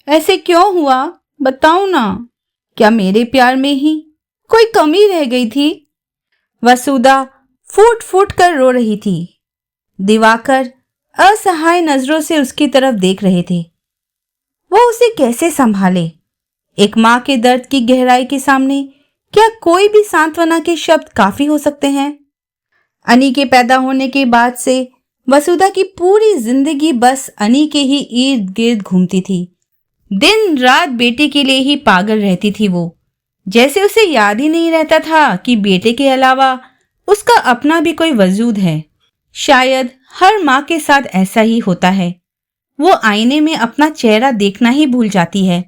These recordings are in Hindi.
ऐसे क्यों हुआ? बताओ ना। क्या मेरे प्यार में ही कोई कमी रह गई थी? वसुधा फूट फूट कर रो रही थी। दिवाकर असहाय नजरों से उसकी तरफ देख रहे थे। वो उसे कैसे संभाले? एक माँ के दर्द की गहराई के सामने क्या कोई भी सांत्वना के शब्द काफी हो सकते हैं? अनी के पैदा होने के बाद से वसुधा की पूरी जिंदगी बस अनी के ही इर्द गिर्द घूमती थी। दिन रात बेटे के लिए ही पागल रहती थी वो। जैसे उसे याद ही नहीं रहता था कि बेटे के अलावा उसका अपना भी कोई वजूद है। शायद हर माँ के साथ ऐसा ही होता है। वो आईने में अपना चेहरा देखना ही भूल जाती है।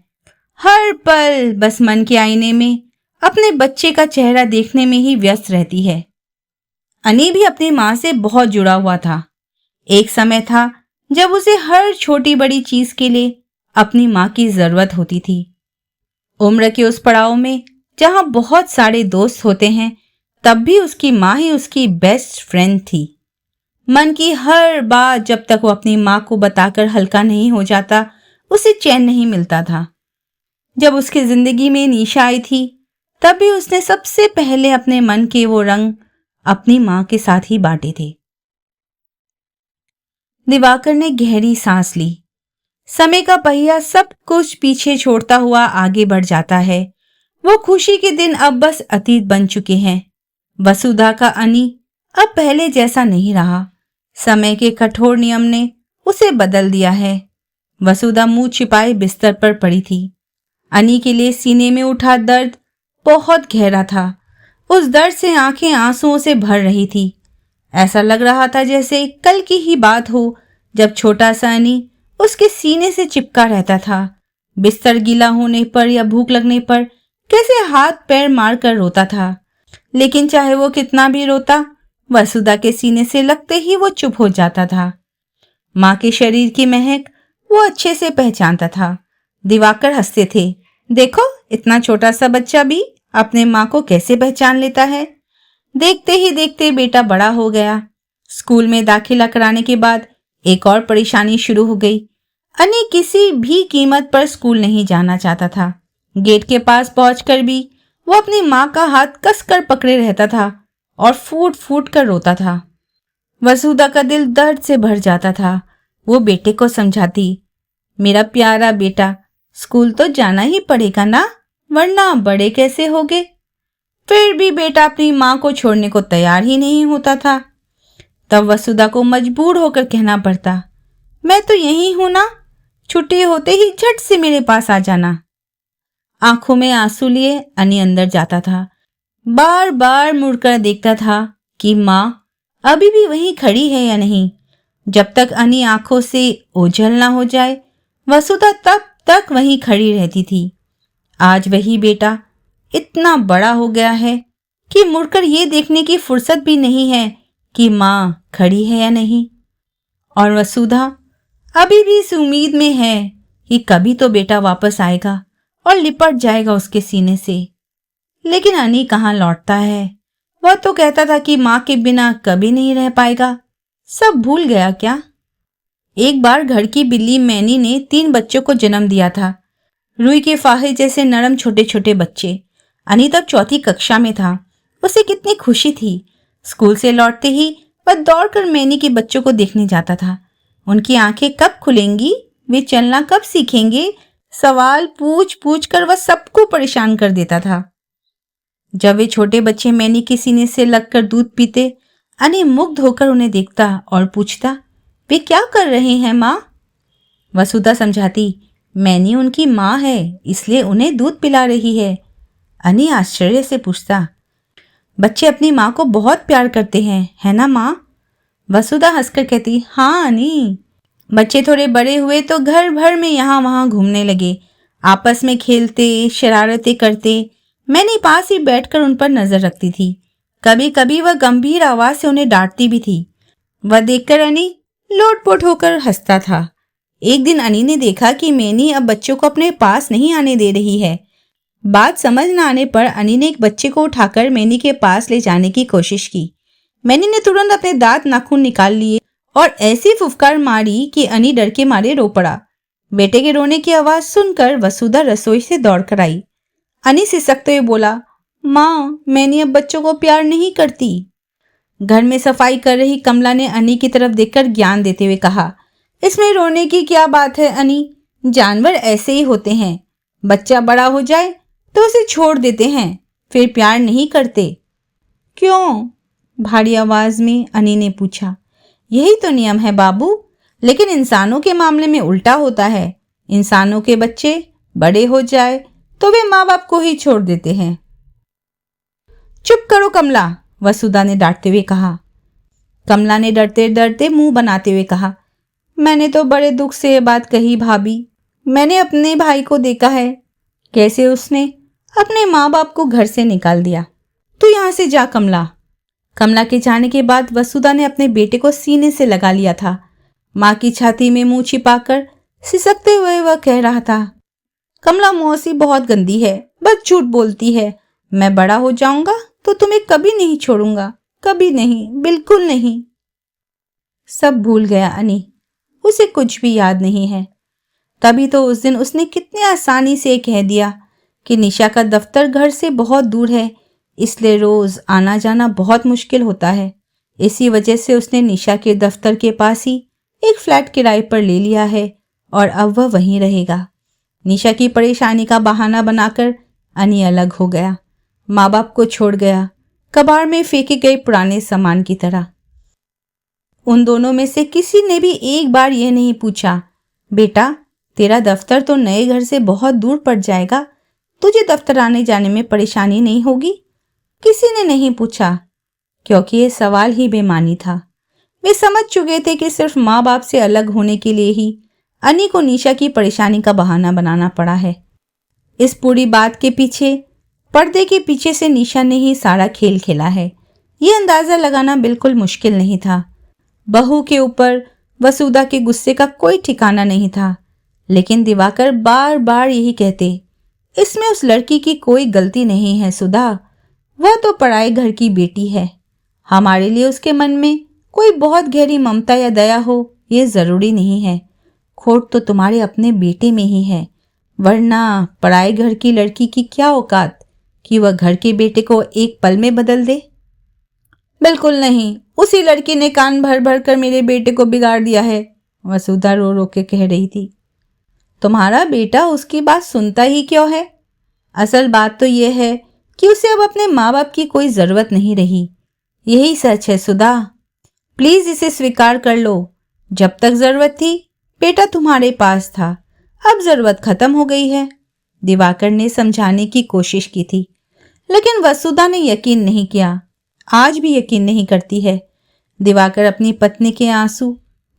हर पल बस मन के आईने में अपने बच्चे का चेहरा देखने में ही व्यस्त रहती है। अनी भी अपनी माँ से बहुत जुड़ा हुआ था। एक समय था जब उसे हर छोटी बड़ी चीज के लिए अपनी माँ की जरूरत होती थी। उम्र के उस पड़ाव में जहां बहुत सारे दोस्त होते हैं, तब भी उसकी माँ ही उसकी बेस्ट फ्रेंड थी। मन की हर बात जब तक वो अपनी माँ को बताकर हल्का नहीं हो जाता, उसे चैन नहीं मिलता था। जब उसकी जिंदगी में निशा आई थी, तब भी उसने सबसे पहले अपने मन के वो रंग अपनी माँ के साथ ही बांटे थे। दिवाकर ने गहरी सांस ली। समय का पहिया सब कुछ पीछे छोड़ता हुआ आगे बढ़ जाता है। वो खुशी के दिन अब बस अतीत बन चुके हैं। वसुधा का अनी अब पहले जैसा नहीं रहा। समय के कठोर नियम ने उसे बदल दिया है। वसुधा मुंह छिपाए बिस्तर पर पड़ी थी। अनी के लिए सीने में उठा दर्द बहुत गहरा था। उस दर्द से आंखें आंसुओं से भर रही थी। ऐसा लग रहा था जैसे कल की ही बात हो जब छोटा सा अनी उसके सीने से चिपका रहता था। बिस्तर गीला होने पर या भूख लगने पर कैसे हाथ पैर मार कर रोता था। लेकिन चाहे वो कितना भी रोता, वसुधा के सीने से लगते ही वो चुप हो जाता था। माँ के शरीर की महक वो अच्छे से पहचानता था। दिवाकर हंसते थे। देखो, इतना छोटा सा बच्चा भी अपने माँ को कैसे पहचान लेता है। देखते ही देखते बेटा बड़ा हो गया। स्कूल में दाखिला कराने के बाद एक और परेशानी शुरू हो गई। अनी किसी भी कीमत पर स्कूल नहीं जाना चाहता था। गेट के पास पहुंचकर भी वो अपनी माँ का हाथ कसकर पकड़े रहता था और फूट फूट कर रोता था। वसुधा का दिल दर्द से भर जाता था। वो बेटे को समझाती, मेरा प्यारा बेटा, स्कूल तो जाना ही पड़ेगा ना, वरना बड़े कैसे होगे। फिर भी बेटा अपनी माँ को छोड़ने को तैयार ही नहीं होता था। तब वसुधा को मजबूर होकर कहना पड़ता, मैं तो यही हूं ना, छुट्टी होते ही झट से मेरे पास आ जाना। आंखों में आंसू लिए अनी अंदर जाता था। बार बार मुड़कर देखता था कि माँ अभी भी वहीं खड़ी है या नहीं। जब तक अनी आंखों से ओझल ना हो जाए, वसुधा तब तक वहीं खड़ी रहती थी। आज वही बेटा इतना बड़ा हो गया है कि मुड़कर ये देखने की फुर्सत भी नहीं है कि माँ खड़ी है या नहीं। और वसुधा अभी भी इस उम्मीद में है कि कभी तो बेटा वापस आएगा और लिपट जाएगा उसके सीने से। लेकिन अनी कहाँ लौटता है। वह तो कहता था कि माँ के बिना कभी नहीं रह पाएगा। सब भूल गया क्या? एक बार घर की बिल्ली मैनी ने 3 बच्चों को जन्म दिया था। रुई के फाहे जैसे नरम छोटे छोटे बच्चे। अनी तब 4th कक्षा में था। उसे कितनी खुशी थी। स्कूल से लौटते ही वह दौड़कर मैनी के बच्चों को देखने जाता था। उनकी आंखें कब खुलेंगी, वे चलना कब सीखेंगे, सवाल पूछ पूछ कर वह सबको परेशान कर देता था। जब वे छोटे बच्चे मैनी के सीने से लगकर दूध पीते, अनी मुग्ध होकर उन्हें देखता और पूछता, वे क्या कर रहे हैं माँ? वसुधा समझाती, मैनी उनकी माँ है, इसलिए उन्हें दूध पिला रही है। अनी आश्चर्य से पूछता, बच्चे अपनी माँ को बहुत प्यार करते हैं, है ना माँ? वसुधा हंसकर कहती, हाँ अनी। बच्चे थोड़े बड़े हुए तो घर भर में यहाँ वहाँ घूमने लगे। आपस में खेलते, शरारतें करते। मैंने पास ही बैठकर उन पर नजर रखती थी। कभी कभी वह गंभीर आवाज से उन्हें डांटती भी थी। वह देखकर अनी लोटपोट होकर हंसता था। एक दिन अनी ने देखा कि मैनी अब बच्चों को अपने पास नहीं आने दे रही है। बात समझ न आने पर अनी ने एक बच्चे को उठाकर मैनी के पास ले जाने की कोशिश की। मैनी ने तुरंत अपने दांत नाखून निकाल लिए और ऐसी फुफकार मारी कि अनी डर के मारे रो पड़ा। बेटे के रोने की आवाज सुनकर वसुधा रसोई से दौड़कर आई। अनी सिसकते हुए बोला, माँ, मैंने अब बच्चों को प्यार नहीं करती। घर में सफाई कर रही कमला ने अनी की तरफ देखकर ज्ञान देते हुए कहा, इसमें रोने की क्या बात है अनी, जानवर ऐसे ही होते हैं। बच्चा बड़ा हो जाए तो उसे छोड़ देते हैं, फिर प्यार नहीं करते। क्यों? भारी आवाज में अनी ने पूछा। यही तो नियम है बाबू, लेकिन इंसानों के मामले में उल्टा होता है। इंसानों के बच्चे बड़े हो जाए तो वे माँ बाप को ही छोड़ देते हैं। चुप करो कमला, वसुधा ने डांटते हुए कहा। कमला ने डरते डरते मुंह बनाते हुए कहा, मैंने तो बड़े दुख से ये बात कही भाभी। मैंने अपने भाई को देखा है, कैसे उसने अपने माँ बाप को घर से निकाल दिया। तू यहाँ से जा कमला। कमला के जाने के बाद वसुधा ने अपने बेटे को सीने से लगा लिया था। माँ की छाती में मुंह छिपाकर सिसकते हुए वह कह रहा था, कमला मौसी बहुत गंदी है, बस झूठ बोलती है। मैं बड़ा हो जाऊंगा तो तुम्हें कभी नहीं छोड़ूंगा, कभी नहीं, बिल्कुल नहीं। सब भूल गया अनी, उसे कुछ भी याद नहीं है। तभी तो उस दिन उसने कितनी आसानी से कह दिया कि निशा का दफ्तर घर से बहुत दूर है, इसलिए रोज आना जाना बहुत मुश्किल होता है। इसी वजह से उसने निशा के दफ्तर के पास ही एक फ्लैट किराए पर ले लिया है और अब वह वहीं रहेगा। निशा की परेशानी का बहाना बनाकर अनी अलग हो गया, माँ बाप को छोड़ गया, कबाड़ में फेंके गए पुराने सामान की तरह। उन दोनों में से किसी ने भी एक बार यह नहीं पूछा, बेटा तेरा दफ्तर तो नए घर से बहुत दूर पड़ जाएगा, तुझे दफ्तर आने जाने में परेशानी नहीं होगी? किसी ने नहीं पूछा, क्योंकि यह सवाल ही बेमानी था। वे समझ चुके थे कि सिर्फ माँ बाप से अलग होने के लिए ही अनी को निशा की परेशानी का बहाना बनाना पड़ा है। इस पूरी बात के पीछे, पर्दे के पीछे से निशा ने ही सारा खेल खेला है। ये अंदाजा लगाना बिल्कुल मुश्किल नहीं था। बहू के ऊपर वसुधा के गुस्से का कोई ठिकाना नहीं था, लेकिन दिवाकर बार बार यही कहते, इसमें उस लड़की की कोई गलती नहीं है सुधा, वह तो पराए घर की बेटी है। हमारे लिए उसके मन में कोई बहुत गहरी ममता या दया हो ये जरूरी नहीं है। खोट तो तुम्हारे अपने बेटे में ही है, वरना पराए घर की लड़की की क्या औकात कि वह घर के बेटे को एक पल में बदल दे। बिल्कुल नहीं, उसी लड़की ने कान भर भर कर मेरे बेटे को बिगाड़ दिया है, वसुधा रो रो के कह रही थी। तुम्हारा बेटा उसकी बात सुनता ही क्यों है? असल बात तो यह है कि उसे अब अपने माँ बाप की कोई जरूरत नहीं रही। यही सच है सुधा, प्लीज इसे स्वीकार कर लो। जब तक जरूरत थी बेटा तुम्हारे पास था, अब जरूरत खत्म हो गई है। दिवाकर ने समझाने की कोशिश की थी, लेकिन वसुधा ने यकीन नहीं किया, आज भी यकीन नहीं करती है। दिवाकर अपनी पत्नी के आंसू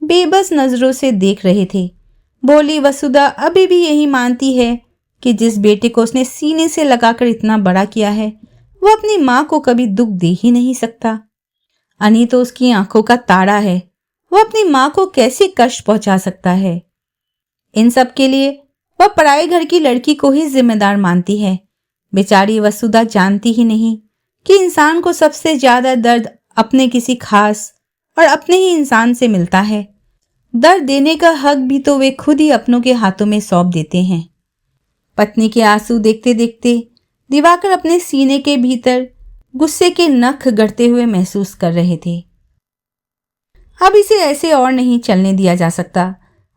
बेबस नजरों से देख रहे थे। बोली, वसुधा अभी भी यही मानती है कि जिस बेटे को उसने सीने से लगाकर इतना बड़ा किया है, वो अपनी माँ को कभी दुख दे ही नहीं सकता। अनी तो उसकी आंखों का तारा है, वो अपनी माँ को कैसे कष्ट पहुंचा सकता है? इन सब के लिए वह पराए घर की लड़की को ही जिम्मेदार मानती है। बेचारी वसुधा जानती ही नहीं कि इंसान को सबसे ज्यादा दर्द अपने किसी खास और अपने ही इंसान से मिलता है। दर्द देने का हक भी तो वे खुद ही अपनों के हाथों में सौंप देते हैं। पत्नी के आंसू देखते देखते दिवाकर अपने सीने के भीतर गुस्से के नख गड़ते हुए महसूस कर रहे थे। अब इसे ऐसे और नहीं चलने दिया जा सकता।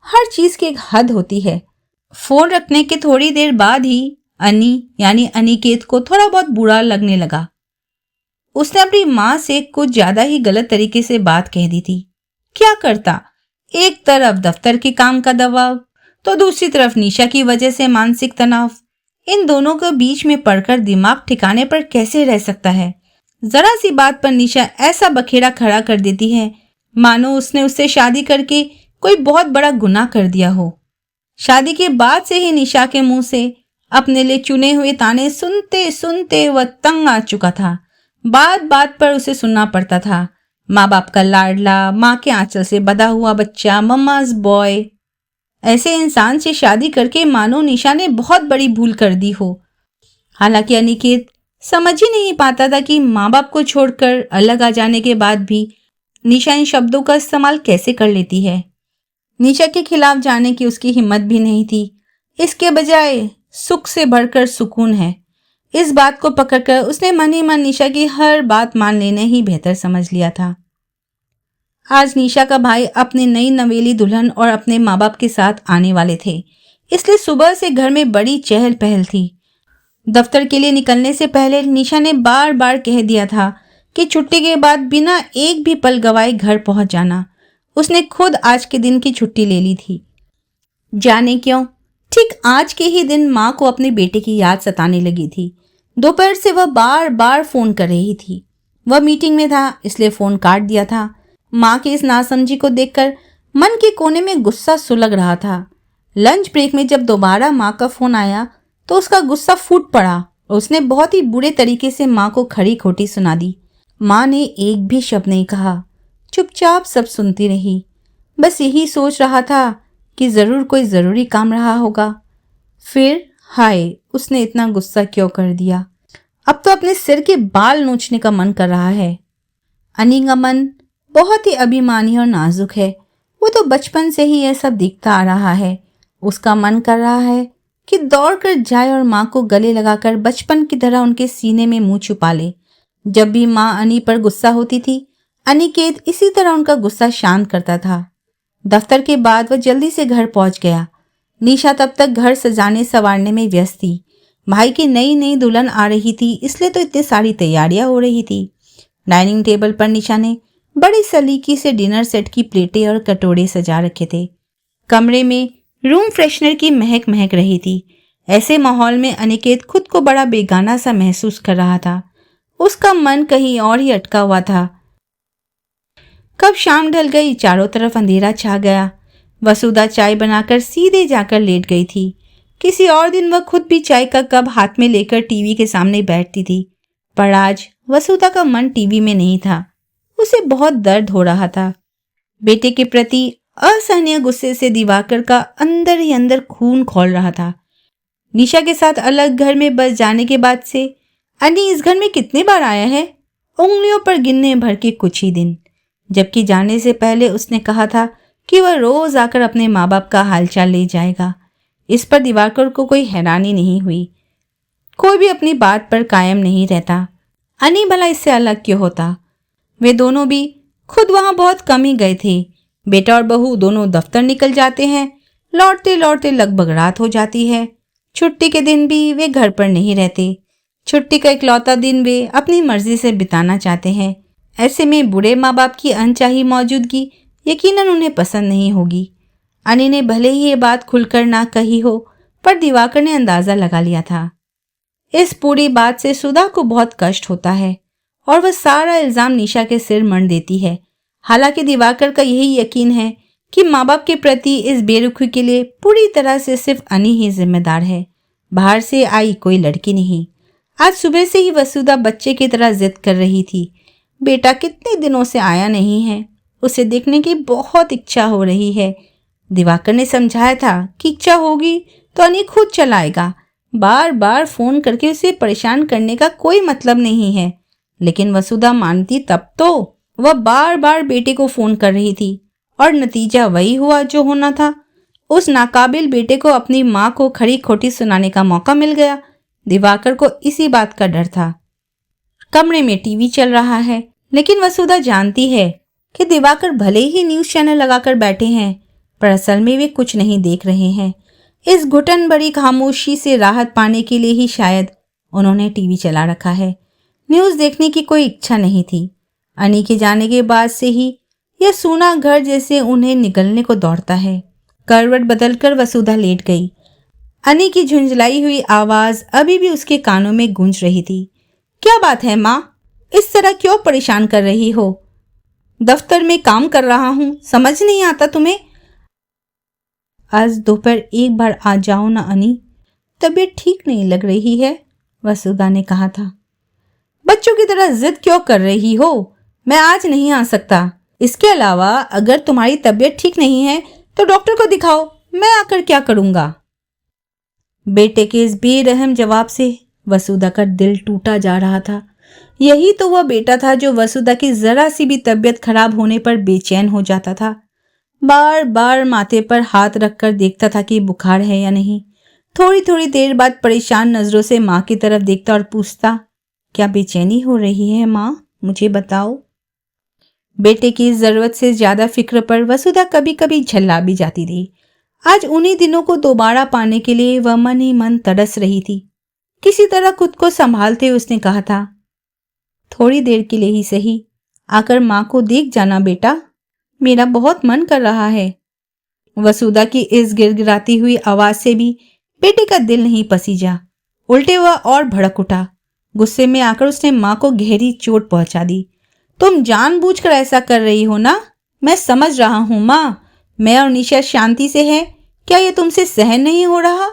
हर चीज की एक हद होती है। फोन रखने के थोड़ी देर बाद ही अनी यानी अनिकेत को थोड़ा बहुत बुरा लगने लगा। उसने अपनी माँ से कुछ ज्यादा ही गलत तरीके से बात कह दी थी। क्या करता, एक तरफ दफ्तर के काम का दबाव तो दूसरी तरफ निशा की वजह से मानसिक तनाव। इन दोनों के बीच में पड़कर दिमाग ठिकाने पर कैसे रह सकता है? जरा सी बात पर निशा ऐसा बखेड़ा खड़ा कर देती है मानो उसने उससे शादी करके कोई बहुत बड़ा गुनाह कर दिया हो। शादी के बाद से ही निशा के मुंह से अपने लिए चुने हुए ताने सुनते सुनते वह तंग आ चुका था। बात बात पर उसे सुनना पड़ता था। माँ बाप का लाडला, माँ के आंचल से बंधा हुआ बच्चा, मम्माज बॉय। ऐसे इंसान से शादी करके मानो निशा ने बहुत बड़ी भूल कर दी हो। हालांकि अनिकेत समझ ही नहीं पाता था कि माँ बाप को छोड़कर अलग आ जाने के बाद भी निशा इन शब्दों का इस्तेमाल कैसे कर लेती है। निशा के खिलाफ जाने की उसकी हिम्मत भी नहीं थी। इसके बजाय सुख से भरकर सुकून है, इस बात को पकड़कर उसने मन ही मन निशा की हर बात मान लेना ही बेहतर समझ लिया था। आज निशा का भाई अपनी नई नवेली दुल्हन और अपने माँ बाप के साथ आने वाले थे, इसलिए सुबह से घर में बड़ी चहल पहल थी। दफ्तर के लिए निकलने से पहले निशा ने बार बार कह दिया था कि छुट्टी के बाद बिना एक भी पल गवाए घर पहुंच जाना। उसने खुद आज के दिन की छुट्टी ले ली थी। जाने क्यों ठीक आज के ही दिन माँ को अपने बेटे की याद सताने लगी थी। दोपहर से वह बार बार फोन कर रही थी। वह मीटिंग में था इसलिए फोन काट दिया था। माँ की इस नासमझी को देखकर मन के कोने में गुस्सा सुलग रहा था। लंच ब्रेक में जब दोबारा माँ का फोन आया तो उसका गुस्सा फूट पड़ा और उसने बहुत ही बुरे तरीके से माँ को खरी खोटी सुना दी। माँ ने एक भी शब्द नहीं कहा, चुपचाप सब सुनती रही। बस यही सोच रहा था कि जरूर कोई जरूरी काम रहा होगा। फिर हाय, उसने इतना गुस्सा क्यों कर दिया। अब तो अपने सिर के बाल नोचने का मन कर रहा है। अनी का मन बहुत ही अभिमानी और नाजुक है। वो तो बचपन से ही यह सब दिखता आ रहा है। उसका मन कर रहा है कि दौड़कर जाए और माँ को गले लगाकर बचपन की तरह उनके सीने में मुंह छुपा ले। जब भी माँ अनी पर गुस्सा होती थी, अनिकेत इसी तरह उनका गुस्सा शांत करता था। दफ्तर के बाद वह जल्दी से घर पहुंच गया। निशा तब तक घर सजाने संवारने में व्यस्त थी। भाई की नई नई दुल्हन आ रही थी, इसलिए तो इतनी सारी तैयारियां हो रही थी। डाइनिंग टेबल पर निशा ने बड़ी सलीकी से डिनर सेट की प्लेटें और कटोरे सजा रखे थे। कमरे में रूम फ्रेशनर की महक महक रही थी। ऐसे माहौल में अनिकेत खुद को बड़ा बेगाना सा महसूस कर रहा था। उसका मन कहीं और ही अटका हुआ था। कब शाम ढल गई, चारों तरफ अंधेरा छा गया। वसुधा चाय बनाकर सीधे जाकर लेट गई थी। किसी और दिन वह खुद भी चाय का कप हाथ में लेकर टीवी के सामने बैठती थी, पर आज वसुधा का मन टीवी में नहीं था। उसे बहुत दर्द हो रहा था। बेटे के प्रति असहनीय गुस्से से दिवाकर का अंदर ही अंदर खून खौल रहा था। निशा के साथ अलग घर में बस जाने के बाद से अनी इस घर में कितने बार आया है? उंगलियों पर गिनने भर के कुछ ही दिन। जबकि जाने से पहले उसने कहा था कि वह रोज आकर अपने माँ बाप का हालचाल ले जाएगा। इस पर दिवाकर को कोई हैरानी नहीं हुई। कोई भी अपनी बात पर कायम नहीं रहता। अनी भला इससे अलग क्यों होता? वे दोनों भी खुद वहां बहुत कम ही गए थे। बेटा और बहू दोनों दफ्तर निकल जाते हैं। लौटते लौटते लगभग रात हो जाती है। छुट्टी के दिन भी वे घर पर नहीं रहते। छुट्टी का इकलौता दिन वे अपनी मर्जी से बिताना चाहते हैं। ऐसे में बूढ़े माँ बाप की अनचाही मौजूदगी यकीनन उन्हें पसंद नहीं होगी। अनी ने भले ही ये बात खुलकर ना कही हो, पर दिवाकर ने अंदाजा लगा लिया था। इस पूरी बात से सुधा को बहुत कष्ट होता है और वह सारा इल्जाम निशा के सिर मढ़ देती है। हालांकि दिवाकर का यही यकीन है कि माँ बाप के प्रति इस बेरुखी के लिए पूरी तरह से सिर्फ अनी ही जिम्मेदार है, बाहर से आई कोई लड़की नहीं। आज सुबह से ही वसुधा बच्चे की तरह जिद कर रही थी। बेटा कितने दिनों से आया नहीं है, उसे देखने की बहुत इच्छा हो रही है। दिवाकर ने समझाया था कि इच्छा होगी तो अनी खुद चलाएगा। बार बार फोन करके उसे परेशान करने का कोई मतलब नहीं है। लेकिन वसुधा मानती तब तो। वह बार बार बेटे को फोन कर रही थी और नतीजा वही हुआ जो होना था। उस नाकाबिल बेटे को अपनी माँ को खरी खोटी सुनाने का मौका मिल गया। दिवाकर को इसी बात का डर था। कमरे में टीवी चल रहा है, लेकिन वसुधा जानती है कि दिवाकर भले ही न्यूज चैनल लगाकर बैठे हैं, पर असल में वे कुछ नहीं देख रहे हैं। इस घुटन भरी खामोशी से राहत पाने के लिए ही शायद उन्होंने टीवी चला रखा है। न्यूज देखने की कोई इच्छा नहीं थी। अनी के जाने के बाद से ही यह सूना घर जैसे उन्हें निगलने को दौड़ता है। करवट बदलकर वसुधा लेट गई। अनी की झुंझलाई हुई आवाज अभी भी उसके कानों में गूंज रही थी। क्या बात है माँ, इस तरह क्यों परेशान कर रही हो? दफ्तर में काम कर रहा हूँ, समझ नहीं आता तुम्हें? आज दोपहर एक बार आ जाओ ना अनी, तबीयत ठीक नहीं लग रही है, वसुधा ने कहा था। बच्चों की तरह जिद क्यों कर रही हो? मैं आज नहीं आ सकता। इसके अलावा अगर तुम्हारी तबीयत ठीक नहीं है तो डॉक्टर को दिखाओ, मैं आकर क्या करूंगा? बेटे के इस बेरहम जवाब से वसुधा का दिल टूटा जा रहा था। यही तो वह बेटा था जो वसुधा की जरा सी भी तबीयत खराब होने पर बेचैन हो जाता था। बार बार माथे पर हाथ रखकर देखता था कि बुखार है या नहीं। थोड़ी थोड़ी देर बाद परेशान नजरों से माँ की तरफ देखता और पूछता, क्या बेचैनी हो रही है माँ, मुझे बताओ। बेटे की जरूरत से ज्यादा फिक्र पर वसुधा कभी कभी झल्ला भी जाती थी। आज उन्हीं दिनों को दोबारा पाने के लिए वह मन ही मन तरस रही थी। किसी तरह खुद को संभालते हुए उसने कहा था, थोड़ी देर के लिए ही सही आकर माँ को देख जाना बेटा, मेरा बहुत मन कर रहा है। वसुधा की इस गिड़गिड़ाती हुई आवाज से भी बेटे का दिल नहीं पसीजा। उल्टे वह और भड़क उठा। गुस्से में आकर उसने माँ को गहरी चोट पहुंचा दी। तुम जानबूझकर ऐसा कर रही हो ना, मैं समझ रहा हूं माँ। मैं और निशा शांति से है, क्या ये तुमसे सहन नहीं हो रहा?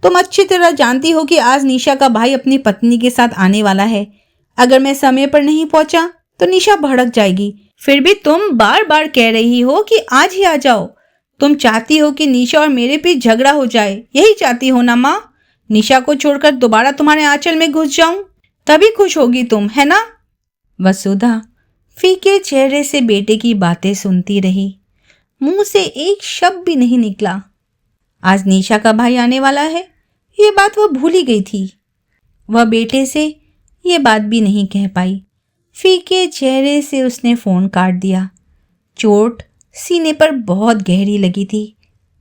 तुम अच्छी तरह जानती हो कि आज निशा का भाई अपनी पत्नी के साथ आने वाला है। अगर मैं समय पर नहीं पहुंचा तो निशा भड़क जाएगी। फिर भी तुम बार बार कह रही हो कि आज ही आ जाओ। तुम चाहती हो कि निशा और मेरे बीच झगड़ा हो जाए, यही चाहती हो ना माँ? निशा को छोड़कर दोबारा तुम्हारे आंचल में घुस जाऊं, तभी खुश होगी तुम, है ना? वसुधा फीके चेहरे से बेटे की बातें सुनती रही। मुंह से एक शब्द भी नहीं निकला। आज निशा का भाई आने वाला है, ये बात वह भूल ही गई थी। वह बेटे से ये बात भी नहीं कह पाई। फीके चेहरे से उसने फोन काट दिया। चोट सीने पर बहुत गहरी लगी थी।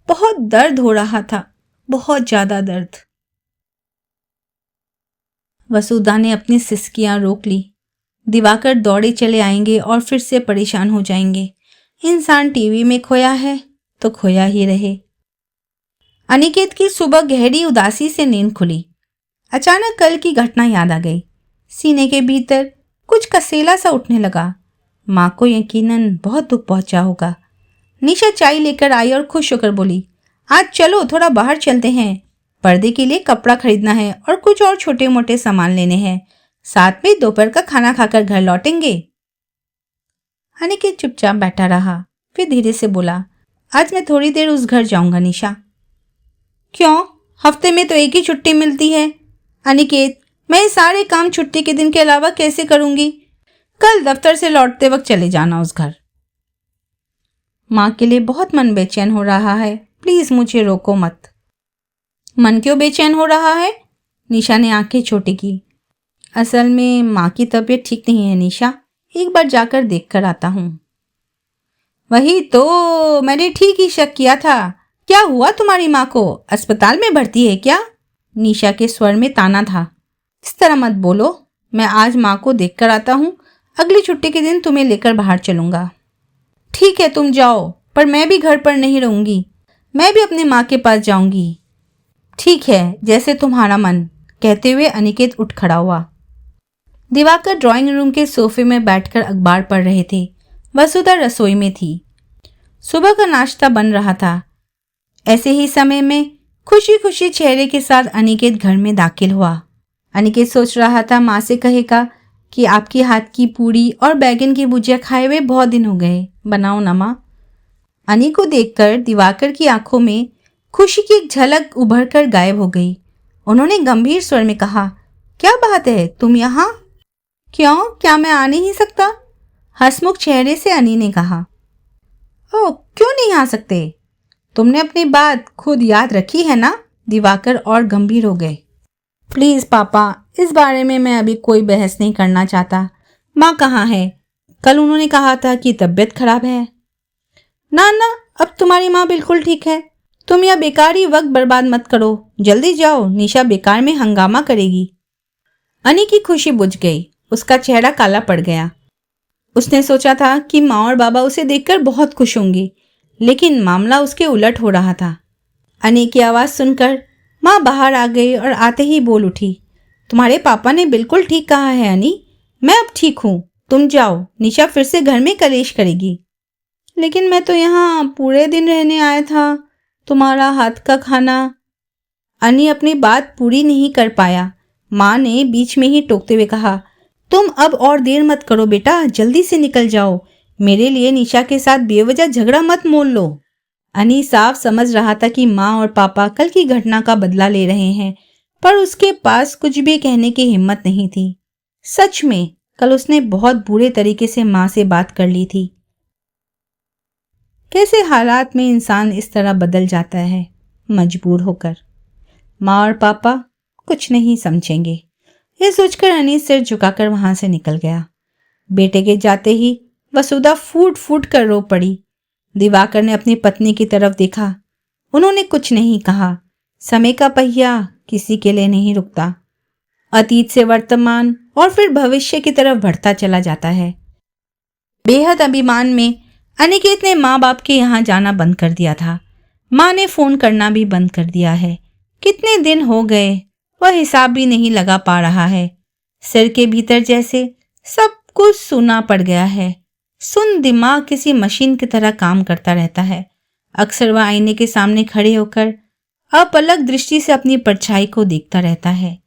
बहुत दर्द हो रहा था, बहुत ज्यादा दर्द। वसुधा ने अपनी सिसकियां रोक ली। दिवाकर दौड़े चले आएंगे और फिर से परेशान हो जाएंगे। इंसान टीवी में खोया है तो खोया ही रहे। अनिकेत की सुबह गहरी उदासी से नींद खुली। अचानक कल की घटना याद आ गई। सीने के भीतर कुछ कसेला सा उठने लगा। माँ को यकीनन बहुत दुख पहुंचा होगा। निशा चाय लेकर आई और खुश होकर बोली, आज चलो थोड़ा बाहर चलते हैं। पर्दे के लिए कपड़ा खरीदना है और कुछ और छोटे मोटे सामान लेने हैं। साथ में दोपहर का खाना खाकर घर लौटेंगे। अनिकेत चुपचाप बैठा रहा। फिर धीरे से बोला, आज मैं थोड़ी देर उस घर जाऊंगा निशा। क्यों? हफ्ते में तो एक ही छुट्टी मिलती है। अनिकेत, मैं ये सारे काम छुट्टी के दिन के अलावा कैसे करूंगी? कल दफ्तर से लौटते वक्त चले जाना उस घर। माँ के लिए बहुत मन बेचैन हो रहा है, प्लीज मुझे रोको मत। मन क्यों बेचैन हो रहा है? निशा ने आंखें छोटी की। असल में माँ की तबीयत ठीक नहीं है निशा, एक बार जाकर देखकर आता हूँ। वही तो, मैंने ठीक ही शक किया था। क्या हुआ तुम्हारी माँ को? अस्पताल में भर्ती है क्या? निशा के स्वर में ताना था। इस तरह मत बोलो, मैं आज माँ को देखकर आता हूँ। अगली छुट्टी के दिन तुम्हें लेकर बाहर चलूंगा। ठीक है तुम जाओ, पर मैं भी घर पर नहीं रहूंगी। मैं भी अपनी माँ के पास जाऊंगी। ठीक है, जैसे तुम्हारा मन, कहते हुए अनिकेत उठ खड़ा हुआ। दिवाकर ड्राइंग रूम के सोफे में बैठकर अखबार पढ़ रहे थे। वसुधा रसोई में थी। सुबह का नाश्ता बन रहा था। ऐसे ही समय में खुशी खुशी चेहरे के साथ अनिकेत घर में दाखिल हुआ। अनिकेत सोच रहा था माँ से कहेगा कि आपके हाथ की पूड़ी और बैगन की भुजिया खाए हुए बहुत दिन हो गए, बनाओ ना माँ। अनि को देखकर दिवाकर की आंखों में खुशी की एक झलक उभर कर गायब हो गई। उन्होंने गंभीर स्वर में कहा, क्या बात है, तुम यहाँ? क्यों, क्या मैं आ नहीं सकता? हंसमुख चेहरे से अनि ने कहा। ओह, क्यों नहीं आ सकते? तुमने अपनी बात खुद याद रखी है ना? दिवाकर और गंभीर हो गए। प्लीज पापा, इस बारे में मैं अभी कोई बहस नहीं करना चाहता। माँ कहाँ है? कल उन्होंने कहा था कि तबीयत खराब है। ना ना, अब तुम्हारी माँ बिल्कुल ठीक है। तुम यह बेकारी वक्त बर्बाद मत करो, जल्दी जाओ, निशा बेकार में हंगामा करेगी। अनि की खुशी बुझ गई। उसका चेहरा काला पड़ गया। उसने सोचा था कि माँ और बाबा उसे देखकर बहुत खुश होंगे, लेकिन मामला उसके उलट हो रहा था। अनि की आवाज़ सुनकर माँ बाहर आ गई और आते ही बोल उठी, तुम्हारे पापा ने बिल्कुल ठीक कहा है अनि, मैं अब ठीक हूँ, तुम जाओ, निशा फिर से घर में कलेश करेगी। लेकिन मैं तो यहाँ पूरे दिन रहने आया था, तुम्हारा हाथ का खाना। अनि अपनी बात पूरी नहीं कर पाया। माँ ने बीच में ही टोकते हुए कहा, तुम अब और देर मत करो बेटा, जल्दी से निकल जाओ। मेरे लिए निशा के साथ बेवजह झगड़ा मत मोल लो। अनि साफ समझ रहा था कि माँ और पापा कल की घटना का बदला ले रहे हैं, पर उसके पास कुछ भी कहने की हिम्मत नहीं थी। सच में कल उसने बहुत बुरे तरीके से माँ से बात कर ली थी। कैसे हालात में इंसान इस तरह बदल जाता है मजबूर होकर। माँ और पापा कुछ नहीं समझेंगे, यह सोचकर अनीस सिर झुकाकर वहां से निकल गया। बेटे के जाते ही वसुधा फूट फूट कर रो पड़ी। दिवाकर ने अपनी पत्नी की तरफ देखा। उन्होंने कुछ नहीं कहा। समय का पहिया किसी के लिए नहीं रुकता। अतीत से वर्तमान और फिर भविष्य की तरफ बढ़ता चला जाता है। बेहद अभिमान में अनिकेत ने माँ बाप के यहाँ जाना बंद कर दिया था। माँ ने फोन करना भी बंद कर दिया है। कितने दिन हो गए वह हिसाब भी नहीं लगा पा रहा है। सिर के भीतर जैसे सब कुछ सुना पड़ गया है। सुन दिमाग किसी मशीन की तरह काम करता रहता है। अक्सर वह आईने के सामने खड़े होकर अपलक दृष्टि से अपनी परछाई को देखता रहता है।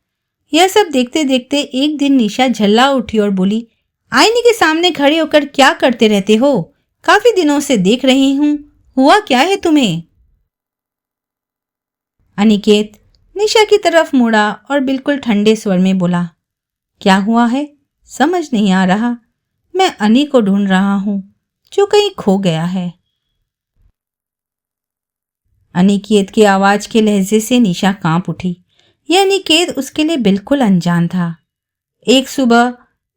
यह सब देखते देखते एक दिन निशा झल्ला उठी और बोली, आईने के सामने खड़े होकर क्या करते रहते हो? काफी दिनों से देख रही हूं, हुआ क्या है तुम्हें? अनिकेत निशा की तरफ मुड़ा और बिल्कुल ठंडे स्वर में बोला, क्या हुआ है? समझ नहीं आ रहा। मैं अनी को ढूंढ रहा हूं जो कहीं खो गया है। अनिकेत की आवाज के लहजे से निशा कांप उठी। यह अनिकेत उसके लिए बिल्कुल अनजान था। एक सुबह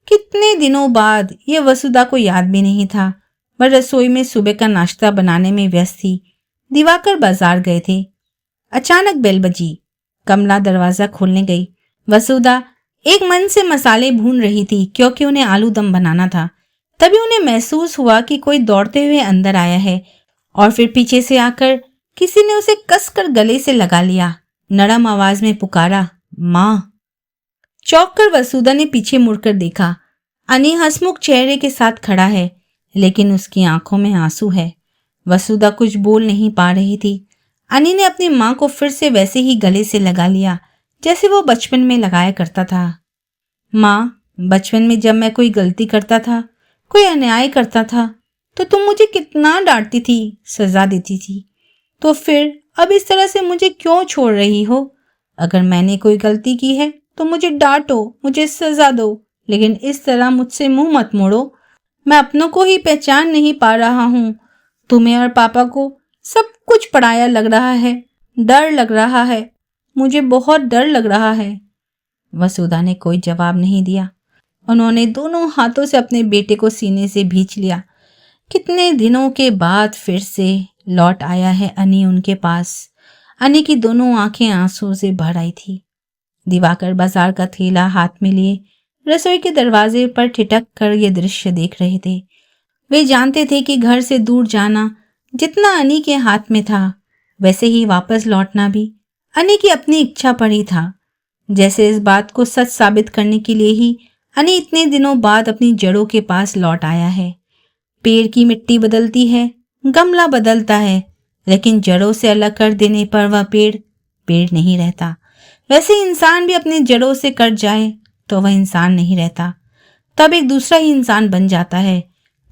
कितने दिनों बाद यह वसुधा को याद भी नहीं था। वह रसोई में सुबह का नाश्ता बनाने में व्यस्त थी। दिवाकर बाजार गए थे। अचानक बेल बजी। कमला दरवाजा खोलने गई। वसुधा एक मन से मसाले भून रही थी क्योंकि उन्हें आलू दम बनाना था। तभी उन्हें महसूस हुआ कि कोई दौड़ते हुए अंदर आया है और फिर पीछे से आकर किसी ने उसे कसकर गले से लगा लिया। नरम आवाज में पुकारा, माँ। चौंक कर वसुधा ने पीछे मुड़कर देखा। अनी हंसमुख चेहरे के साथ खड़ा है, लेकिन उसकी आंखों में आंसू है। वसुधा कुछ बोल नहीं पा रही थी। अनी ने अपनी माँ को फिर से वैसे ही गले से लगा लिया जैसे वो बचपन में लगाया करता था। माँ, बचपन में जब मैं कोई गलती करता था, कोई अन्याय करता था, तो तुम मुझे कितना डांटती थी, सजा देती थी। तो फिर अब इस तरह से मुझे क्यों छोड़ रही हो? अगर मैंने कोई गलती की है तो मुझे डांटो, मुझे सजा दो, लेकिन इस तरह मुझसे मुंह मत मोड़ो। मैं अपनों को ही पहचान नहीं पा रहा हूँ। तुम्हें और पापा को सब कुछ पराया लग रहा है। डर लग रहा है, मुझे बहुत डर लग रहा है। वसुधा ने कोई जवाब नहीं दिया। उन्होंने दोनों हाथों से अपने बेटे को सीने से भींच लिया। कितने दिनों के बाद फिर से लौट आया है अनी उनके पास। अनी की दोनों आंखें आंसू से भर आई थी। दिवाकर बाजार का थैला हाथ में लिए रसोई के दरवाजे पर ठिठक कर ये दृश्य देख रहे थे। वे जानते थे कि घर से दूर जाना जितना अनी के हाथ में था, वैसे ही वापस लौटना भी अनी की अपनी इच्छा पर ही था। जैसे इस बात को सच साबित करने के लिए ही अनी इतने दिनों बाद अपनी जड़ों के पास लौट आया है। पेड़ की मिट्टी बदलती है, गमला बदलता है, लेकिन जड़ों से अलग कर देने पर वह पेड़ नहीं रहता। वैसे इंसान भी अपनी जड़ों से कट जाए तो वह इंसान नहीं रहता, तब एक दूसरा ही इंसान बन जाता है।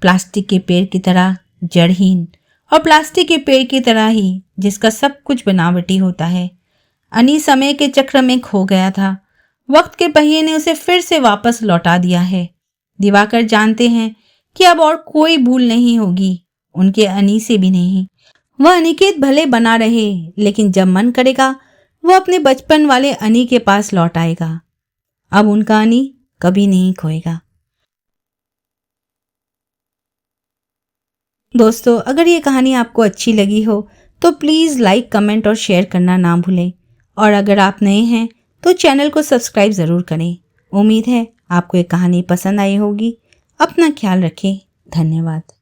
प्लास्टिक के पेड़ की तरह जड़हीन और प्लास्टिक के पेड़ की तरह ही जिसका सब कुछ बनावटी होता है। अनी समय के चक्र में खो गया था। वक्त के पहिए ने उसे फिर से वापस लौटा दिया है। दिवाकर जानते हैं कि अब और कोई भूल नहीं होगी, उनके अनी से भी नहीं। वह अनिकेत भले बना रहे, लेकिन जब मन करेगा वह अपने बचपन वाले अनी के पास लौट आएगा। अब उनका अनी कभी नहीं खोएगा। दोस्तों, अगर ये कहानी आपको अच्छी लगी हो तो प्लीज़ लाइक, कमेंट और शेयर करना ना भूलें। और अगर आप नए हैं तो चैनल को सब्सक्राइब ज़रूर करें। उम्मीद है आपको ये कहानी पसंद आई होगी। अपना ख्याल रखें। धन्यवाद।